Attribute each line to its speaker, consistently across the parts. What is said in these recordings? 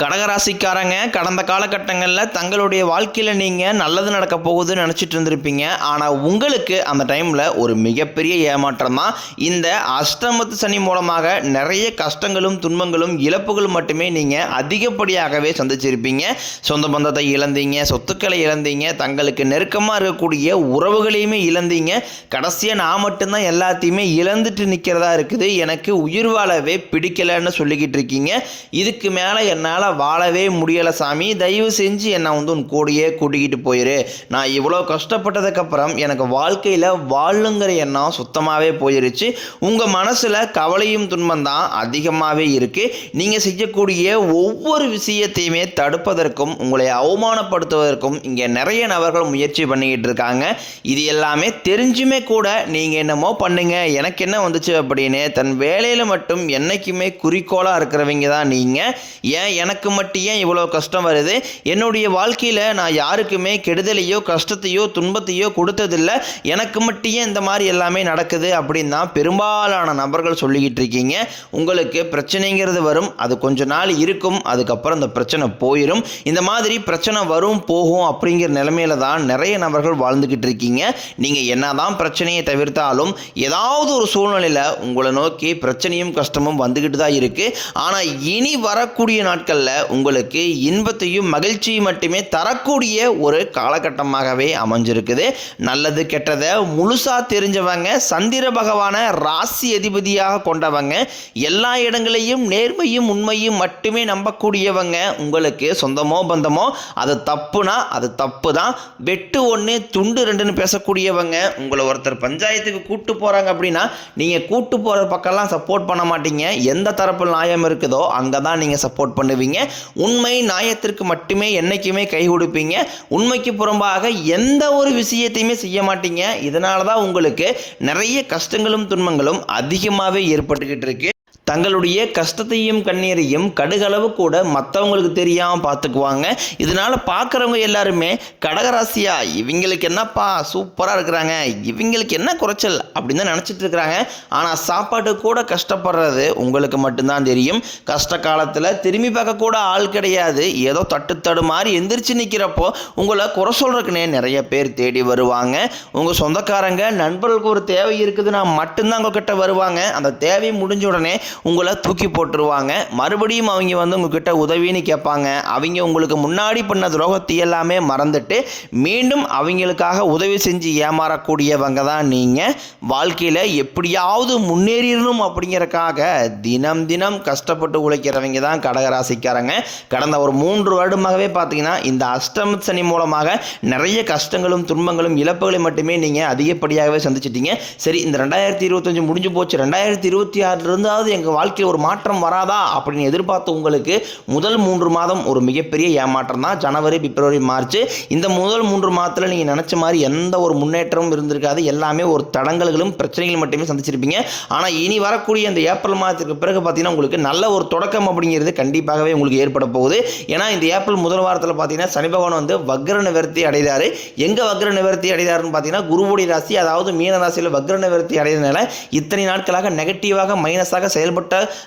Speaker 1: கடகராசிக்காரங்க கடந்த காலகட்டங்களில் தங்களுடைய வாழ்க்கையில் நீங்கள் நல்லது நடக்க போகுதுன்னு நினச்சிட்டு இருந்திருப்பீங்க. ஆனால் உங்களுக்கு அந்த டைமில் ஒரு மிகப்பெரிய ஏமாற்றம் தான். இந்த அஷ்டமத்து சனி மூலமாக நிறைய கஷ்டங்களும் துன்பங்களும் இழப்புகளும் மட்டுமே நீங்கள் அதிகப்படியாகவே சந்திச்சிருப்பீங்க. சொந்த பந்தத்தை இழந்தீங்க, சொத்துக்களை இழந்தீங்க, தங்களுக்கு நெருக்கமாக இருக்கக்கூடிய உறவுகளையுமே இழந்தீங்க. கடைசியாக நான் மட்டும்தான் எல்லாத்தையுமே இழந்துட்டு நிற்கிறதா இருக்குது, எனக்கு உயிர் வாழவே பிடிக்கலைன்னு சொல்லிக்கிட்டு இருக்கீங்க. இதுக்கு மேலே என்னால் வாழவே முடியலை சாமி, தயவு செஞ்சு என்னை உன் கூடையே கூட்டிக்கிட்டு போயிரு. நான் இவ்வளோ கஷ்டப்பட்டதுக்கப்புறம் எனக்கு வாழ்க்கையில் வாழுங்கிற எண்ணம் சுத்தமாகவே போயிருச்சு. உங்கள் மனசில் கவலையும் துன்பம் தான் அதிகமாகவே இருக்குது. நீங்கள் செய்யக்கூடிய ஒவ்வொரு விஷயத்தையுமே தடுப்பதற்கும் உங்களை அவமானப்படுத்துவதற்கும் இங்கே நிறைய நபர்கள் முயற்சி பண்ணிக்கிட்டு இருக்காங்க. இது எல்லாமே தெரிஞ்சுமே கூட நீங்கள் என்னமோ பண்ணுங்க, எனக்கு என்ன வந்துச்சு அப்படின்னு தன் வேலையில் மட்டும் என்றைக்குமே குறிக்கோளாக இருக்கிறவங்க தான் நீங்கள். எனக்கு மட்டும் ஏன் இவ்வளோ கஷ்டம் வருது, என்னுடைய வாழ்க்கையில் நான் யாருக்குமே கெடுதலையோ கஷ்டத்தையோ துன்பத்தையோ கொடுத்ததில்லை, எனக்கு மட்டும் ஏன் இந்த மாதிரி எல்லாமே நடக்குது அப்படின்னு தான் பெரும்பாலான நபர்கள் சொல்லிக்கிட்டு இருக்கீங்க. உங்களுக்கு பிரச்சனைங்கிறது வரும், அது கொஞ்ச நாள் இருக்கும், அதுக்கப்புறம் இந்த பிரச்சனை போயிடும். இந்த மாதிரி பிரச்சனை வரும் போகும் அப்படிங்கிற நிலைமையில தான் நிறைய நபர்கள் வாழ்ந்துக்கிட்டு இருக்கீங்க. நீங்கள் என்னதான் பிரச்சனையை தவிர்த்தாலும் ஏதாவது ஒரு சூழ்நிலையில் உங்களை நோக்கி பிரச்சனையும் கஷ்டமும் வந்துக்கிட்டு தான் இருக்குது. ஆனால் இனி வரக்கூடிய நாட்களில் உங்களுக்கு இன்பத்தையும் மகிழ்ச்சியும் மட்டுமே தரக்கூடிய ஒரு காலகட்டமாகவே அமைஞ்சிருக்குது. நல்லது கெட்டதை முழுசா தெரிஞ்சவங்க, சந்திர பகவான ராசி அதிபதியாக கொண்டவங்க, எல்லா இடங்களையும் நேர்மையும் உண்மையும் மட்டுமே நம்பக்கூடியவங்க, உங்களுக்கு சொந்தமோ பந்தமோ அது தப்புனா அது தப்பு தான், வெட்டு ஒன்று துண்டு ரெண்டுன்னு பேசக்கூடியவங்க, உங்களை ஒருத்தர் பஞ்சாயத்துக்கு கூட்டு போகிறாங்க அப்படின்னா நீங்கள் கூட்டு போகிற பக்கம்லாம் சப்போர்ட் பண்ண மாட்டீங்க. எந்த தரப்பு நியாயம் இருக்குதோ அங்கே தான் நீங்கள் சப்போர்ட் பண்ணுவீங்க. உண்மை நியாயத்திற்கு மட்டுமே என்னைக்குமே கை கொடுப்பீங்க. உண்மைக்கு புறம்பாக எந்த ஒரு விஷயத்தையுமே செய்ய மாட்டீங்க. இதனால தான் உங்களுக்கு நிறைய கஷ்டங்களும் துன்பங்களும் அதிகமாகவே ஏற்பட்டுக்கிட்டு இருக்கு. தங்களுடைய கஷ்டத்தையும் கண்ணீரையும் கடுகளவு கூட மற்றவங்களுக்கு தெரியாமல் பார்த்துக்குவாங்க. இதனால் பார்க்குறவங்க எல்லாருமே கடகராசியா இவங்களுக்கு என்னப்பா சூப்பராக இருக்கிறாங்க, இவங்களுக்கு என்ன குறைச்சல் அப்படின்னு தான் நினச்சிட்டு இருக்கிறாங்க. ஆனால் சாப்பாட்டு கூட கஷ்டப்படுறது உங்களுக்கு மட்டும்தான் தெரியும். கஷ்ட காலத்தில் திரும்பி பார்க்க கூட ஆள் கிடையாது. ஏதோ தட்டு மாதிரி எந்திரிச்சு நிற்கிறப்போ உங்களை குறை சொல்கிறதுக்குனே நிறைய பேர் தேடி வருவாங்க. உங்கள் சொந்தக்காரங்க நண்பர்களுக்கு ஒரு தேவை இருக்குதுன்னா மட்டும்தான் உங்ககிட்ட வருவாங்க. அந்த தேவை முடிஞ்ச உடனே உங்களை தூக்கி போட்டுருவாங்க. மறுபடியும் அவங்க உங்ககிட்ட உதவின்னு கேட்பாங்க. அவங்க உங்களுக்கு முன்னாடி பண்ண துரோகத்தை எல்லாமே மறந்துட்டு மீண்டும் அவங்களுக்காக உதவி செஞ்சு ஏமாறக்கூடியவங்க தான் நீங்கள். வாழ்க்கையில் எப்படியாவது முன்னேறிடணும் அப்படிங்கிறக்காக தினம் தினம் கஷ்டப்பட்டு உழைக்கிறவங்க தான் கடகராசிக்காரங்க. கடந்த ஒரு 3 வருடமாகவே பார்த்தீங்கன்னா இந்த அஷ்டம சனி மூலமாக நிறைய கஷ்டங்களும் துன்பங்களும் இழப்புகளை மட்டுமே நீங்கள் அதிகப்படியாகவே சந்திச்சிட்டீங்க. சரி, இந்த 2025 முடிஞ்சு போச்சு, 2026 இருந்தாவது எங்கள் வாழ்க்கையில் ஒரு மாற்றம் வராதா அப்படின்னு எதிர்பார்த்த உங்களுக்கு முதல் 3 மாதம் ஒரு மிகப்பெரிய ஏமாற்றம் தான். ஜனவரி, பிப்ரவரி, மார்ச் இந்த முதல் 3 மாதத்தில் நீங்கள் நினச்ச மாதிரி எந்த ஒரு முன்னேற்றமும் இருந்திருக்காது. எல்லாமே ஒரு தடங்கல்களும் பிரச்சனைகளும் மட்டுமே சந்திச்சிருப்பீங்க. ஆனால் இனி வரக்கூடிய இந்த ஏப்ரல் மாதத்துக்கு பிறகு பார்த்தீங்கன்னா உங்களுக்கு நல்ல ஒரு தொடக்கம் அப்படிங்கிறது கண்டிப்பாகவே உங்களுக்கு ஏற்பட போகுது. ஏன்னா இந்த ஏப்ரல் முதல் வாரத்தில் பார்த்தீங்கன்னா சனி பகவான் வக்ர நிவர்த்தி அடைந்தார். எங்கே வக்ர நிவர்த்தி அடைந்தாருன்னு பார்த்தீங்கன்னா குருவுடைய ராசி, அதாவது மீன ராசியில் வக்ர நிவர்த்தி அடைந்ததுனால இத்தனை நாட்களாக நெகட்டிவாக மைனஸாக செயல்பட்ட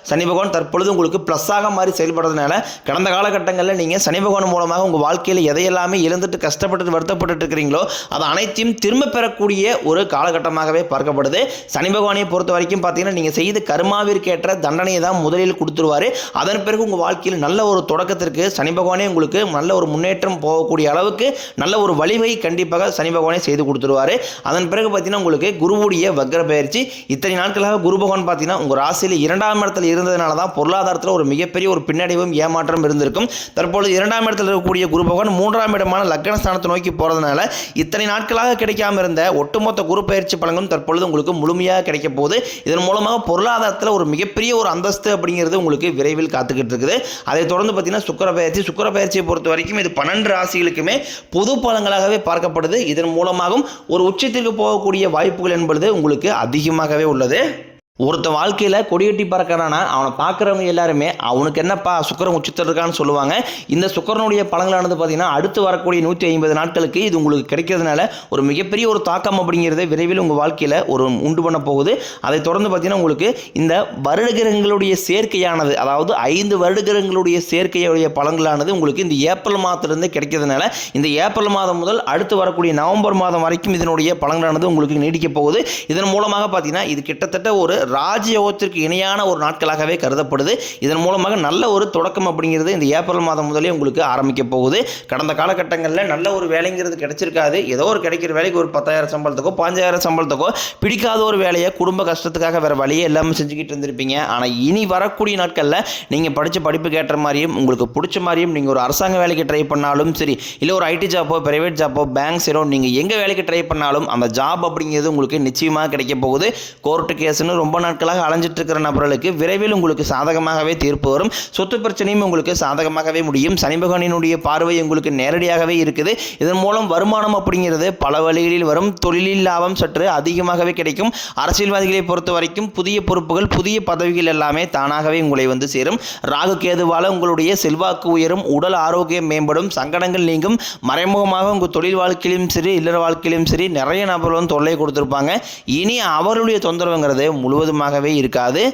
Speaker 1: சனி பகவான் தற்பொழுது உங்களுக்கு பிளஸ்ஸாக மாதிரி செயல்படுறதுனால கடந்த காலகட்டங்களில் நீங்கள் சனி பகவான் மூலமாக உங்கள் வாழ்க்கையில் எதையெல்லாமே இழந்துட்டு கஷ்டப்பட்டு வருத்தப்பட்டு இருக்கிறீங்களோ அது அனைத்தையும் திரும்ப பெறக்கூடிய ஒரு காலகட்டமாகவே பார்க்கப்படுது. சனி பகவானை பொறுத்த வரைக்கும் பார்த்தீங்கன்னா நீங்கள் செய்த கர்மாவிற்கேற்ற தண்டனையை தான் முதலில் கொடுத்துருவார். அதன் பிறகு உங்கள் வாழ்க்கையில் நல்ல ஒரு தொடக்கத்திற்கு சனி பகவானே உங்களுக்கு நல்ல ஒரு முன்னேற்றம் போகக்கூடிய அளவுக்கு நல்ல ஒரு வழிவகை கண்டிப்பாக சனி பகவானே செய்து கொடுத்துருவார். அதன் பிறகு பார்த்தீங்கன்னா உங்களுக்கு குருவுடைய வக்ர பயிற்சி, இத்தனை நாட்களாக குரு பகவான் பார்த்தீங்கன்னா உங்கள் ராசியில் 2ஆம் இடத்துல இருந்ததுனால தான் பொருளாதாரத்தில் ஒரு மிகப்பெரிய ஒரு பின்னடைவும் ஏமாற்றம் இருந்திருக்கும். தற்பொழுது 2ஆம் இடத்தில் இருக்கக்கூடிய குரு பகவான் 3ஆம் இடமான லக்னஸ்தானத்தை நோக்கி போகிறதுனால இத்தனை நாட்களாக கிடைக்காம இருந்த ஒட்டுமொத்த குரு பயிற்சி பலன்களும் தற்பொழுது உங்களுக்கு முழுமையாக கிடைக்க போகுது. இதன் மூலமாக பொருளாதாரத்தில் ஒரு மிகப்பெரிய ஒரு அந்தஸ்து அப்படிங்கிறது உங்களுக்கு விரைவில் காத்துக்கிட்டு இருக்குது. அதை தொடர்ந்து பார்த்தீங்கன்னா சுக்கிர பயிற்சியை பொறுத்த வரைக்கும் இது 12 ராசிகளுக்குமே பொது பலன்களாகவே பார்க்கப்படுது. இதன் மூலமாகவும் ஒரு உச்சத்திற்கு போகக்கூடிய வாய்ப்புகள் என்பது உங்களுக்கு அதிகமாகவே உள்ளது. ஒருத்தன் வாழ்க்கையில் கொடியட்டி பறக்கிறானா அவனை பார்க்குறவங்க எல்லாருமே அவனுக்கு என்னப்பா சுக்கரன் உச்சத்தில் இருக்கான்னு சொல்லுவாங்க. இந்த சுக்கரனுடைய பலங்களானது பார்த்தீங்கன்னா அடுத்து வரக்கூடிய 150 நாட்களுக்கு இது உங்களுக்கு கிடைக்கிறதுனால ஒரு மிகப்பெரிய ஒரு தாக்கம் அப்படிங்கிறத விரைவில் உங்கள் வாழ்க்கையில் ஒரு உண்டு பண்ண போகுது. அதை தொடர்ந்து பார்த்தீங்கன்னா உங்களுக்கு இந்த வருடகிரகங்களுடைய சேர்க்கையானது, அதாவது 5 வருடகிரகங்களுடைய சேர்க்கையுடைய பலங்களானது உங்களுக்கு இந்த ஏப்ரல் மாதத்திலிருந்து கிடைக்கிறதுனால இந்த ஏப்ரல் மாதம் முதல் அடுத்து வரக்கூடிய நவம்பர் மாதம் வரைக்கும் இதனுடைய பலங்களானது உங்களுக்கு நீடிக்க போகுது. இதன் மூலமாக பார்த்தீங்கன்னா இது கிட்டத்தட்ட ஒரு ராஜயோகத்திற்கு இணையான ஒரு நாட்களாகவே கருதப்படுது. இதன் மூலமாக நல்ல ஒரு தொடக்கம் அப்படிங்கிறது இந்த ஏப்ரல் மாதம் முதலே உங்களுக்கு ஆரம்பிக்க போகுது. கடந்த காலகட்டங்களில் நல்ல ஒரு வேலைங்கிறது கிடைச்சிருக்காது. ஏதோ ஒரு கிடைக்கிற வேலைக்கு ஒரு 10,000 சம்பளத்துக்கோ 5,000 சம்பளத்துக்கோ பிடிக்காத ஒரு வேலையை குடும்ப கஷ்டத்துக்காக வேறு வழியே எல்லாமே செஞ்சுக்கிட்டு இருந்திருப்பீங்க. ஆனால் இனி வரக்கூடிய நாட்களில் நீங்கள் படித்த படிப்புக்கு ஏற்ற மாதிரியும் உங்களுக்கு பிடிச்ச மாதிரியும் நீங்கள் ஒரு அரசாங்க வேலைக்கு ட்ரை பண்ணாலும் சரி, இல்லை ஒரு ஐடி ஜாப்போ பிரைவேட் ஜாப்போ பேங்க் சைடோ நீங்கள் எங்கே வேலைக்கு ட்ரை பண்ணாலும் அந்த ஜாப் அப்படிங்கிறது உங்களுக்கு நிச்சயமாக கிடைக்க போகுது. கோர்ட்டு கேஸ்னு ரொம்ப நாட்களாக அலைஞ்சிட்டு இருக்கிற நபர்களுக்கு விரைவில் உங்களுக்கு சாதகமாகவே தீர்ப்பு வரும். சொத்து பிரச்சனையும் உங்களுக்கு சாதகமாகவே முடியும். சனி பகவானினுடைய பார்வை உங்களுக்கு நேரடியாகவே இருக்குது. இதன் மூலம் வருமானம் அப்படிங்கிறது பல வழிகளில் வரும். தொழிலில் லாபம் சற்று அதிகமாகவே கிடைக்கும். அரசியல்வாதிகளை பொறுத்த வரைக்கும் புதிய பொறுப்புகள் புதிய பதவிகள் எல்லாமே தானாகவே உங்களை வந்து சேரும். ராகு கேதுவால உங்களுடைய செல்வாக்கு உயரும், உடல் ஆரோக்கியம் மேம்படும், சங்கடங்கள் நீங்கும். மறைமுகமாக உங்கள் தொழில் வாழ்க்கையிலும் சரி இல்லற வாழ்க்கையிலும் சரி நிறைய நபர்கள் வந்து தொல்லை கொடுத்துருப்பாங்க. இனி அவர்களுடைய தொந்தரவுங்கிறது முழுவதுமாகவே இருக்காது.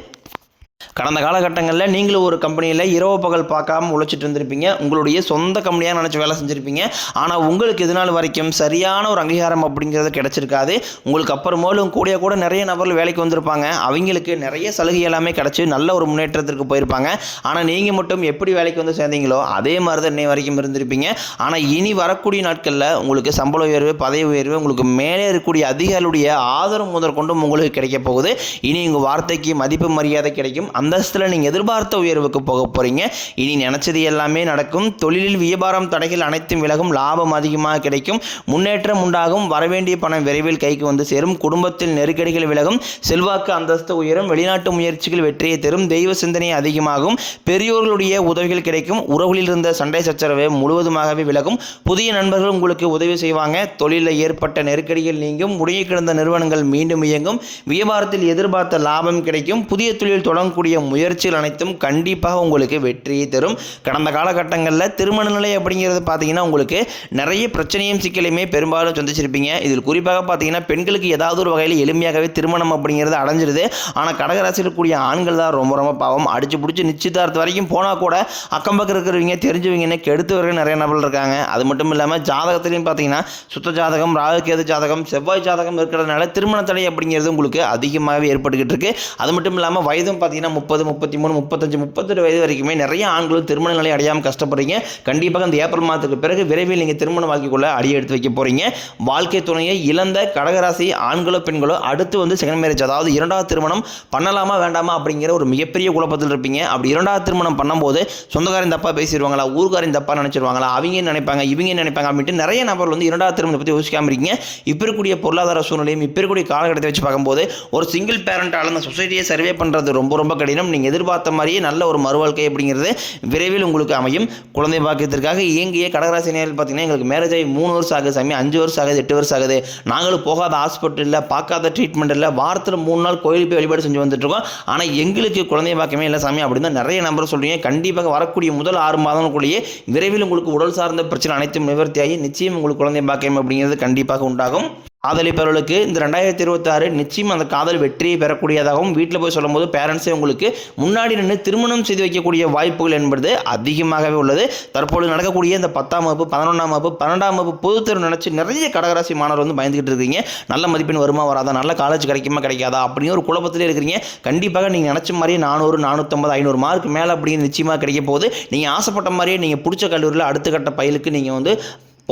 Speaker 1: கடந்த காலகட்டங்களில் நீங்களும் ஒரு கம்பெனியில் இரவு பகல் பார்க்காம உழைச்சிட்டு இருந்திருப்பீங்க. உங்களுடைய சொந்த கம்பெனியாக நினச்சி வேலை செஞ்சுருப்பீங்க. ஆனால் உங்களுக்கு இது நாள் வரைக்கும் சரியான ஒரு அங்கீகாரம் அப்படிங்கிறது கிடச்சிருக்காது. உங்களுக்கு அப்புறமேலும் கூட நிறைய நபர்கள் வேலைக்கு வந்திருப்பாங்க. அவங்களுக்கு நிறைய சலுகை எல்லாமே கிடச்சி நல்ல ஒரு முன்னேற்றத்திற்கு போயிருப்பாங்க. ஆனால் நீங்கள் மட்டும் எப்படி வேலைக்கு வந்து சேர்ந்தீங்களோ அதே மாதிரி தான் இன்னை வரைக்கும் இருந்திருப்பீங்க. ஆனால் இனி வரக்கூடிய நாட்களில் உங்களுக்கு சம்பள உயர்வு பதவி உயர்வு உங்களுக்கு மேலே இருக்கக்கூடிய அதிகாரிகளுடைய ஆதரவு முதற்கொண்டும் உங்களுக்கு கிடைக்க போகுது. இனி உங்கள் வார்த்தைக்கு மதிப்பு மரியாதை கிடைக்கும். அந்தஸ்தில் நீங்கள் எதிர்பார்த்த உயர்வுக்கு போக போகிறீங்க. இனி நினச்சது எல்லாமே நடக்கும். தொழிலில் வியாபாரம் தடைகள் அனைத்தும் விலகும். லாபம் அதிகமாக கிடைக்கும். முன்னேற்றம் உண்டாகும். வரவேண்டிய பணம் விரைவில் கைக்கு வந்து சேரும். குடும்பத்தில் நெருக்கடிகள் விலகும். செல்வாக்கு அந்தஸ்து உயரும். வெளிநாட்டு முயற்சிகள் வெற்றியை தரும். தெய்வ சிந்தனை அதிகமாகும். பெரியோர்களுடைய உதவிகள் கிடைக்கும். உறவுகளில் இருந்த சண்டை சச்சரவு முழுவதுமாகவே விலகும். புதிய நண்பர்கள் உங்களுக்கு உதவி செய்வாங்க. தொழிலில் ஏற்பட்ட நெருக்கடிகள் நீங்கும். முடங்கி கிடந்த நிறுவனங்கள் மீண்டும் இயங்கும். வியாபாரத்தில் எதிர்பார்த்த லாபம் கிடைக்கும். புதிய தொழில் தொடங்கக்கூடிய முயற்சிகள் அனைத்தும் கண்டிப்பாக உங்களுக்கு வெற்றியை தரும். கடந்த காலகட்டங்களில் திருமண நிலை அப்படிங்கிறது பார்த்தீங்கன்னா உங்களுக்கு நிறைய பிரச்சனையும் சிக்கலையுமே பெரும்பாலும் சந்திச்சிருப்பீங்க. இதில் குறிப்பாக பார்த்தீங்கன்னா பெண்களுக்கு ஏதாவது ஒரு வகையில் எளிமையாகவே திருமணம் அப்படிங்கிறது அடைஞ்சிருது. ஆனால் கடகராசியில் கூடிய ஆண்கள் தான் ரொம்ப ரொம்ப பாவம். அடிச்சு பிடிச்சி நிச்சயதார்த்தம் வரைக்கும் போனால் கூட அக்கம் பக்கம் இருக்கிறவங்க தெரிஞ்சவங்கன்னு கெடுத்து வர நிறைய நபர்கள் இருக்காங்க. அது மட்டும் இல்லாமல் ஜாதகத்திலையும் பார்த்தீங்கன்னா சுத்த ஜாதகம் ராகு கேது ஜாதகம் செவ்வாய் ஜாதகம் இருக்கிறதுனால திருமண தடை அப்படிங்கிறது உங்களுக்கு அதிகமாகவே ஏற்பட்டுக்கிட்டு இருக்கு. அது மட்டும் இல்லாமல் வயதும் பார்த்தீங்கன்னா 30, 33, 35, 38 வயது வரைக்குமே நிறைய ஆண்களும் திருமண நிலை அடையாமல் கஷ்டப்படுறீங்க. கண்டிப்பாக இந்த ஏப்ரல் மாதத்துக்கு பிறகு விரைவில் நீங்கள் திருமண வாழ்க்கைக்குள்ள அடி எடுத்து வைக்க போறீங்க. வாழ்க்கை துணையை இழந்த கடகராசி ஆண்களோ பெண்களோ அடுத்து வந்து செகண்ட் மேரேஜ், அதாவது இரண்டாவது திருமணம் பண்ணலாமா வேண்டாமா அப்படிங்கிற ஒரு மிகப்பெரிய குழப்பத்தில் இருப்பீங்க. அப்படி இரண்டாவது திருமணம் பண்ணும்போது சொந்தக்காரன் தப்பா பேசிடுவாங்களா, ஊர்காரின் தப்பா நினைச்சிருவாங்களா, அவங்க நினைப்பாங்க இவங்க நினைப்பாங்க அப்படின்ட்டு நிறைய நபர்கள் வந்து இரண்டாவது திருமணத்தை பற்றி யோசிக்காம இருக்கீங்க. இப்போ இருக்கக்கூடிய பொருளாதார சூழ்நிலையும் இப்போ இருக்கக்கூடிய காலகட்டத்தை வச்சு பார்க்கும்போது ஒரு சிங்கிள் பேரண்டால் அந்த சொசைட்டியை சர்வே பண்ணுறது ரொம்ப ரொம்ப கடினம். நீங்கள் எதிர்பார்த்த மாதிரியே நல்ல ஒரு மறுவாழ்க்கை அப்படிங்கிறது விரைவில் உங்களுக்கு அமையும். குழந்தை பாக்கியத்திற்காக இயங்கிய கடகராசி நேரில் பார்த்தீங்கன்னா எங்களுக்கு மேரேஜ் ஆகி 3 வருஷம் ஆகுது சாமி, 5 வருஷம் ஆகுது, 8 வருஷம் ஆகுது, நாங்களும் போகாத ஹாஸ்பிட்டலில் பார்க்காத ட்ரீட்மெண்ட் இல்லை, வாரத்தில் 3 நாள் கோயிலுக்கு போய் வழிபாடு செஞ்சு வந்துட்டுருக்கோம், ஆனால் எங்களுக்கு குழந்தை பாக்கியமே இல்லை சாமி அப்படின்னு தான் நிறைய நம்பர் சொல்கிறீங்க. கண்டிப்பாக வரக்கூடிய முதல் 6 மாதங்களுக்குள்ளேயே விரைவில் உங்களுக்கு உடல் சார்ந்த பிரச்சனை அனைத்தும் நிவர்த்தியாகி நிச்சயம் உங்களுக்கு குழந்தை பாக்கியம் அப்படிங்கிறது கண்டிப்பாக உண்டாகும். காதலிப்பவர்களுக்கு இந்த 2026 நிச்சயம் அந்த காதல் வெற்றியை பெறக்கூடியதாகவும் வீட்டில் போய் சொல்லும் போது பேரண்ட்ஸே உங்களுக்கு முன்னாடி நின்று திருமணம் செய்து வைக்கக்கூடிய வாய்ப்புகள் என்பது அதிகமாகவே உள்ளது. தற்போது நடக்கக்கூடிய இந்த 10ஆம் வகுப்பு 11ஆம் வகுப்பு 12ஆம் வகுப்பு பொதுத்தேர்வு நினைச்சு நிறைய கடகராசி மாணவர் வந்து பயந்துகிட்டு இருக்கீங்க. நல்ல மதிப்பெண் வருமா வராதா, நல்ல காலேஜ் கிடைக்குமா கிடைக்காதா அப்படின்னு ஒரு குழப்பத்திலே இருக்கிறீங்க. கண்டிப்பாக நீங்கள் நினச்ச மாதிரியே 400 450 500 மார்க் மேலே அப்படின்னு நிச்சயமாக கிடைக்க போகுது. நீங்கள் ஆசைப்பட்ட மாதிரியே நீங்கள் பிடிச்ச கல்லூரியில் அடுத்த கட்ட பயிலுக்கு நீங்கள் வந்து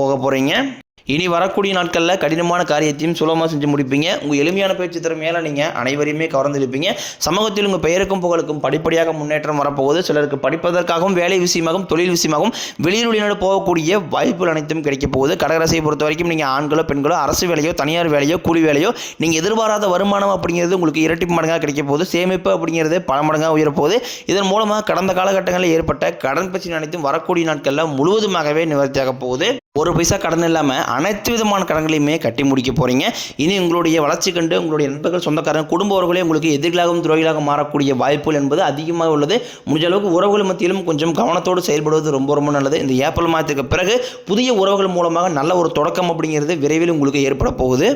Speaker 1: போக போகிறீங்க. இனி வரக்கூடிய நாட்களில் கடினமான காரியத்தையும் சுலபமாக செஞ்சு முடிப்பீங்க. உங்கள் எளிமையான பேச்சு திறமையால் நீங்கள் அனைவரையுமே கவர்ந்திருப்பீங்க. சமூகத்தில் உங்கள் பெயருக்கும் புகழுக்கும் படிப்படியாக முன்னேற்றம் வரப்போகுது. சிலருக்கு படிப்பதற்காகவும் வேலை விஷயமாகவும் தொழில் விஷயமாகவும் வெளியூரினோடு போகக்கூடிய வாய்ப்புகள் அனைத்தும் கிடைக்க போகுது. கடகராசியை பொறுத்த வரைக்கும் நீங்கள் ஆண்களோ பெண்களோ அரசு வேலையோ தனியார் வேலையோ கூலி வேலையோ நீங்கள் எதிர்பாராத வருமானம் அப்படிங்கிறது உங்களுக்கு இரட்டிப்பு மடங்காக கிடைக்க போகுது. சேமிப்பு அப்படிங்கிறது பல மடங்காக உயரப்போகுது. இதன் மூலமாக கடந்த காலகட்டங்களில் ஏற்பட்ட கடன் பிரச்சனை அனைத்தும் வரக்கூடிய நாட்களில் முழுவதுமாகவே நிவர்த்தியாக போகுது. ஒரு பைசா கடன் இல்லாமல் அனைத்து விதமான கடன்களையுமே கட்டி முடிக்க போகிறீங்க. இனி உங்களுடைய வளர்ச்சி கண்டு உங்களுடைய நண்பர்கள், சொந்தக்காரங்க, குடும்ப உறவுகளே உங்களுக்கு எதிரிகளாகவும் துரோகிகளாக மாறக்கூடிய வாய்ப்புகள் என்பது அதிகமாக உள்ளது. முடிஞ்ச அளவுக்கு உறவுகள் மத்தியிலும் கொஞ்சம் கவனத்தோடு செயல்படுவது ரொம்ப ரொம்ப நல்லது. இந்த ஏப்ரல் மாதத்துக்கு பிறகு புதிய உறவுகள் மூலமாக நல்ல ஒரு தொடக்கம் அப்படிங்கிறது விரைவில் உங்களுக்கு ஏற்பட போகுது.